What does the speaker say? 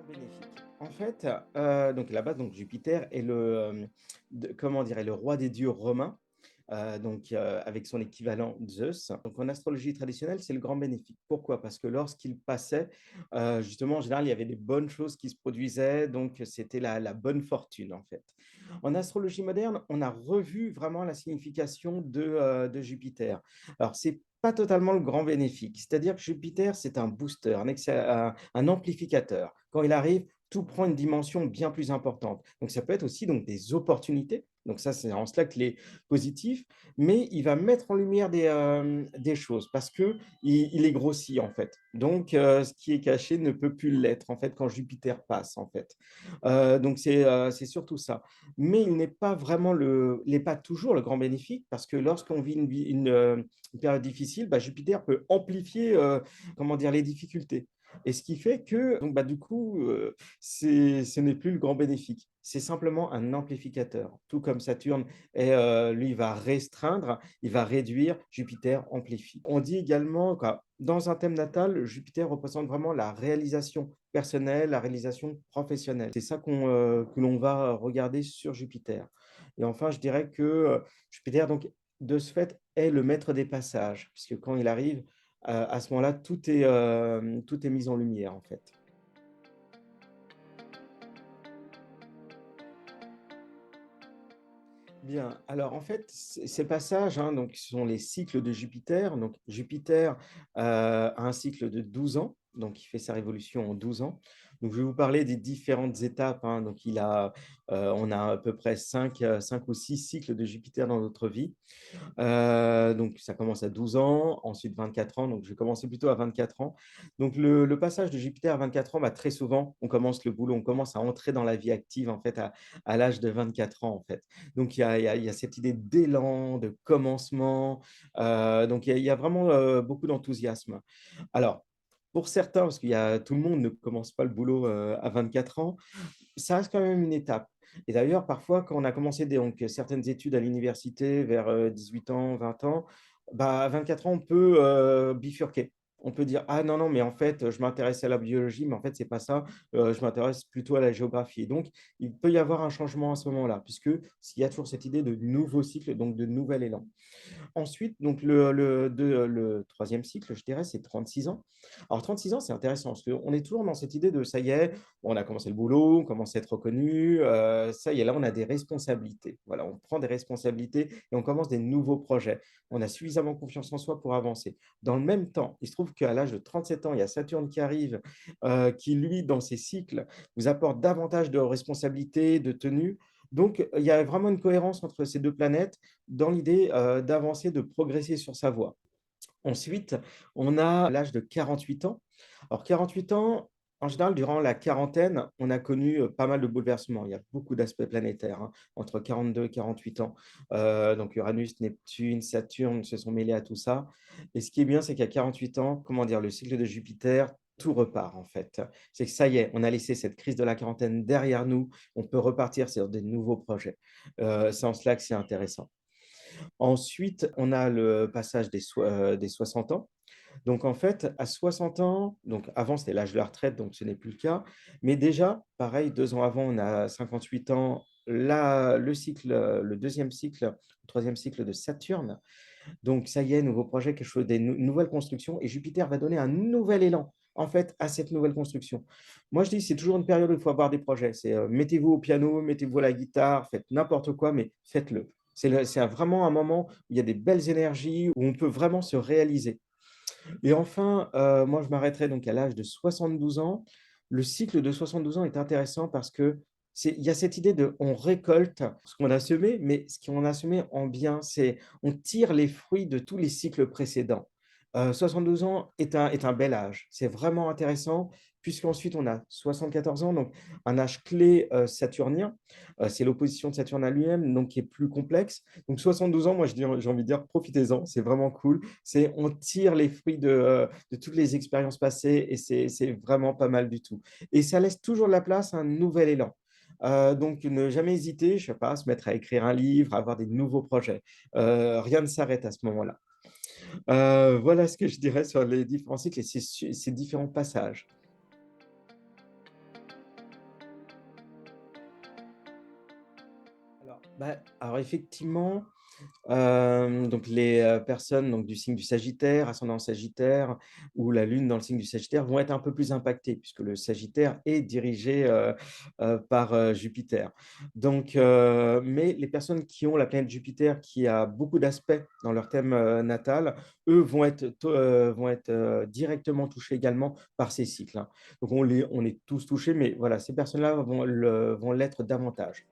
bénéfique. En fait, donc là-bas, donc Jupiter est comment dire? Est le roi des dieux romains, avec son équivalent Zeus. Donc en astrologie traditionnelle, c'est le grand bénéfique. Pourquoi? Parce que lorsqu'il passait, justement, en général, il y avait des bonnes choses qui se produisaient, donc c'était la bonne fortune, en fait. En astrologie moderne, on a revu vraiment la signification de Jupiter. Alors, c'est pas totalement le grand bénéfique, c'est-à-dire que Jupiter, c'est un booster, un amplificateur. Quand il arrive, tout prend une dimension bien plus importante. Donc ça peut être aussi donc des opportunités, donc ça, c'est en cela qu'il est positif, mais il va mettre en lumière des choses parce qu'il est grossi, en fait. Donc ce qui est caché ne peut plus l'être, en fait, quand Jupiter passe, en fait. Donc c'est surtout ça. Mais il n'est pas toujours le grand bénéfique parce que lorsqu'on vit une période difficile, bah, Jupiter peut amplifier, comment dire? Les difficultés et ce qui fait que donc bah, du coup, ce n'est plus le grand bénéfique. C'est simplement un amplificateur. Tout comme Saturne lui, il va restreindre, il va réduire, Jupiter amplifie. On dit également quoi, dans un thème natal, Jupiter représente vraiment la réalisation personnelle, la réalisation professionnelle. C'est ça que l'on va regarder sur Jupiter. Et enfin, je dirais que Jupiter, donc, de ce fait, est le maître des passages, puisque quand il arrive, à ce moment-là, tout est mis en lumière, en fait. Bien, alors en fait, ces passages, hein, donc, ce sont les cycles de Jupiter. Donc Jupiter a un cycle de 12 ans, donc il fait sa révolution en 12 ans. Donc je vais vous parler des différentes étapes, hein. Donc on a à peu près 5 ou 6 cycles de Jupiter dans notre vie. Donc ça commence à 12 ans, ensuite 24 ans, donc je vais commencer plutôt à 24 ans. Donc le passage de Jupiter à 24 ans, bah, très souvent, on commence le boulot, on commence à entrer dans la vie active, en fait, à l'âge de 24 ans, en fait. Donc il y a cette idée d'élan, de commencement, donc il y a vraiment, beaucoup d'enthousiasme. Alors, pour certains, parce tout le monde ne commence pas le boulot, à 24 ans, ça reste quand même une étape et d'ailleurs, parfois, quand on a commencé certaines études à l'université vers, 18 ans, 20 ans, bah, à 24 ans, on peut, bifurquer. On peut dire: «Ah non, non, mais en fait, je m'intéresse à la biologie, mais en fait, c'est pas ça, je m'intéresse plutôt à la géographie» et donc il peut y avoir un changement à ce moment-là, puisque s'il y a toujours cette idée de nouveau cycle, donc de nouvel élan. Ensuite, donc le 3e cycle, je dirais, c'est 36 ans. Alors 36 ans, c'est intéressant parce qu'on est toujours dans cette idée de ça y est, on a commencé le boulot, on commence à être reconnu, ça y est, là, on a des responsabilités. Voilà, on prend des responsabilités et on commence des nouveaux projets. On a suffisamment confiance en soi pour avancer. Dans le même temps, il se trouve qu'à l'âge de 37 ans, il y a Saturne qui arrive, qui lui, dans ses cycles, vous apporte davantage de responsabilités, de tenue. Donc, il y a vraiment une cohérence entre ces 2 planètes dans l'idée, d'avancer, de progresser sur sa voie. Ensuite, on a l'âge de 48 ans. Alors 48 ans, en général, durant la quarantaine, on a connu, pas mal de bouleversements. Il y a beaucoup d'aspects planétaires, hein, entre 42 et 48 ans. Donc Uranus, Neptune, Saturne se sont mêlés à tout ça et ce qui est bien, c'est qu'à 48 ans, comment dire? Le cycle de Jupiter, tout repart, en fait. C'est que ça y est, on a laissé cette crise de la quarantaine derrière nous, on peut repartir sur des nouveaux projets. C'est en cela que c'est intéressant. Ensuite, on a le passage des 60 ans. Donc en fait, à 60 ans, donc avant c'était l'âge de la retraite, donc ce n'est plus le cas. Mais déjà, pareil, 2 ans avant, on a 58 ans, là, le 2e cycle, le 3e cycle de Saturne. Donc ça y est, nouveau projet, quelque chose des nouvelles constructions et Jupiter va donner un nouvel élan, en fait, à cette nouvelle construction. Moi, je dis, c'est toujours une période où il faut avoir des projets. Mettez-vous au piano, mettez-vous à la guitare, faites n'importe quoi, mais faites-le. Vraiment un moment où il y a des belles énergies, où on peut vraiment se réaliser. Et enfin, moi, je m'arrêterai donc à l'âge de 72 ans. Le cycle de 72 ans est intéressant parce que il y a cette idée de on récolte ce qu'on a semé, mais ce qu'on a semé en bien, c'est on tire les fruits de tous les cycles précédents. 72 ans est un bel âge. C'est vraiment intéressant puisqu'ensuite on a 74 ans, donc un âge clé, saturnien. C'est l'opposition de Saturne à lui-même, donc qui est plus complexe. Donc 72 ans, moi j'ai envie de dire profitez-en, c'est vraiment cool. On tire les fruits de toutes les expériences passées et c'est vraiment pas mal du tout. Et ça laisse toujours de la place à un nouvel élan. Donc ne jamais hésiter, je sais pas, à se mettre à écrire un livre, à avoir des nouveaux projets. Rien ne s'arrête à ce moment-là. Voilà ce que je dirais sur les différents cycles et ces différents passages. Alors effectivement, donc les, personnes donc du signe du Sagittaire, ascendant Sagittaire ou la lune dans le signe du Sagittaire vont être un peu plus impactées puisque le Sagittaire est dirigé, par, Jupiter. Donc mais les personnes qui ont la planète Jupiter qui a beaucoup d'aspects dans leur thème, natal, eux vont être, directement touchés également par ces cycles, hein. Donc on est tous touchés, mais voilà, ces personnes-là vont l'être davantage.